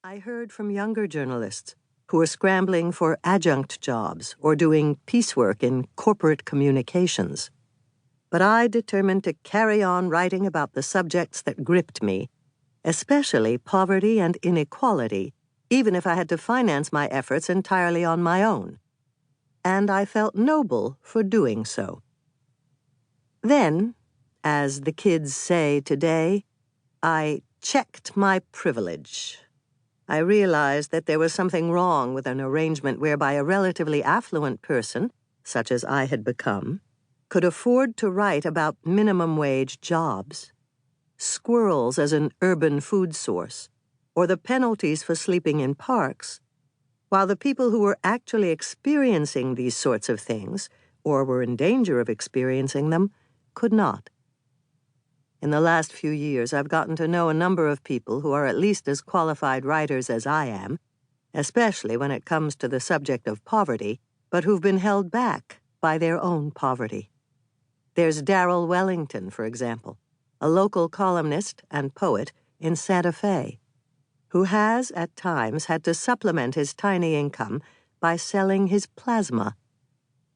I heard from younger journalists who were scrambling for adjunct jobs or doing piecework in corporate communications. But I determined to carry on writing about the subjects that gripped me, especially poverty and inequality, even if I had to finance my efforts entirely on my own. And I felt noble for doing so. Then, as the kids say today, I checked my privilege. I realized that there was something wrong with an arrangement whereby a relatively affluent person, such as I had become, could afford to write about minimum wage jobs, squirrels as an urban food source, or the penalties for sleeping in parks, while the people who were actually experiencing these sorts of things, or were in danger of experiencing them, could not. In the last few years, I've gotten to know a number of people who are at least as qualified writers as I am, especially when it comes to the subject of poverty, but who've been held back by their own poverty. There's Darrell Wellington, for example, a local columnist and poet in Santa Fe, who has, at times, had to supplement his tiny income by selling his plasma,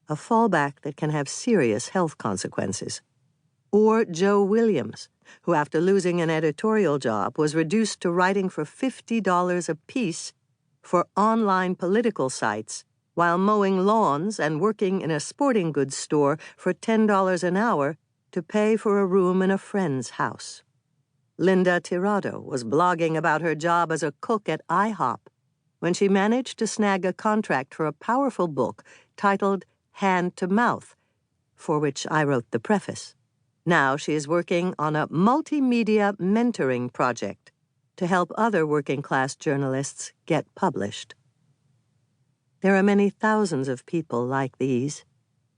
a fallback that can have serious health consequences. Or Joe Williams, who after losing an editorial job was reduced to writing for $50 apiece for online political sites while mowing lawns and working in a sporting goods store for $10 an hour to pay for a room in a friend's house. Linda Tirado was blogging about her job as a cook at IHOP when she managed to snag a contract for a powerful book titled Hand to Mouth, for which I wrote the preface. Now she is working on a multimedia mentoring project to help other working-class journalists get published. There are many thousands of people like these,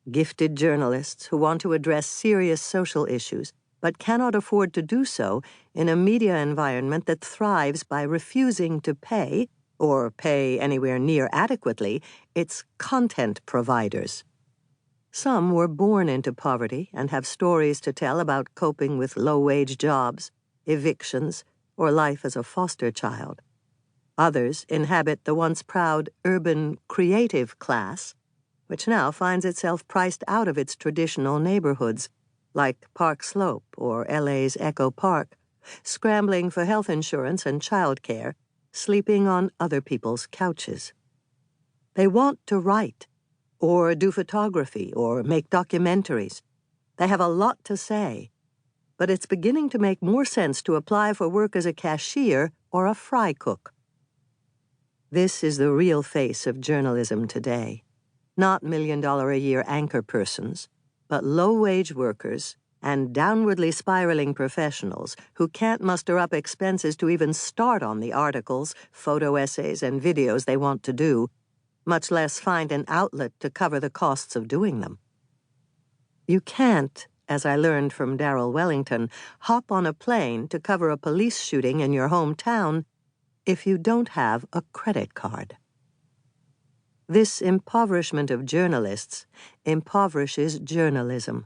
gifted journalists who want to address serious social issues but cannot afford to do so in a media environment that thrives by refusing to pay, or pay anywhere near adequately, its content providers. Some were born into poverty and have stories to tell about coping with low-wage jobs, evictions, or life as a foster child. Others inhabit the once proud urban creative class, which now finds itself priced out of its traditional neighborhoods, like Park Slope or LA's Echo Park, scrambling for health insurance and childcare, sleeping on other people's couches. They want to write, or do photography, or make documentaries. They have a lot to say, but it's beginning to make more sense to apply for work as a cashier or a fry cook. This is the real face of journalism today. Not million-dollar-a-year anchor persons, but low-wage workers and downwardly spiraling professionals who can't muster up expenses to even start on the articles, photo essays, and videos they want to do, much less find an outlet to cover the costs of doing them. You can't, as I learned from Darrell Wellington, hop on a plane to cover a police shooting in your hometown if you don't have a credit card. This impoverishment of journalists impoverishes journalism.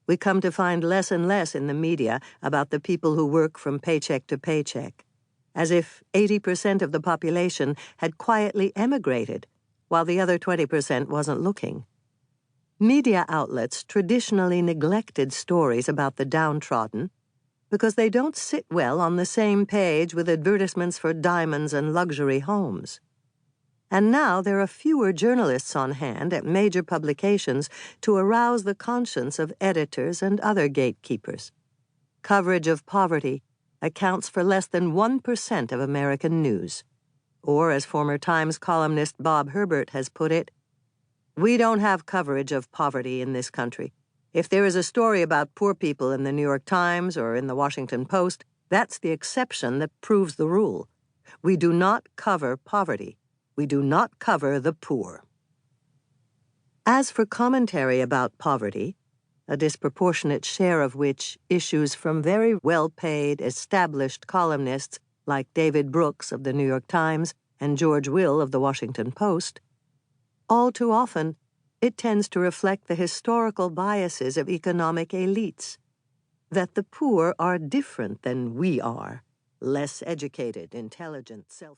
We come to find less and less in the media about the people who work from paycheck to paycheck, as if 80% of the population had quietly emigrated while the other 20% wasn't looking. Media outlets traditionally neglected stories about the downtrodden because they don't sit well on the same page with advertisements for diamonds and luxury homes. And now there are fewer journalists on hand at major publications to arouse the conscience of editors and other gatekeepers. Coverage of poverty accounts for less than 1% of American news. Or, as former Times columnist Bob Herbert has put it, "We don't have coverage of poverty in this country. If there is a story about poor people in the New York Times or in the Washington Post, that's the exception that proves the rule. We do not cover poverty. We do not cover the poor." As for commentary about poverty, a disproportionate share of which issues from very well-paid, established columnists like David Brooks of the New York Times and George Will of the Washington Post, all too often it tends to reflect the historical biases of economic elites, that the poor are different than we are, less educated, intelligent, self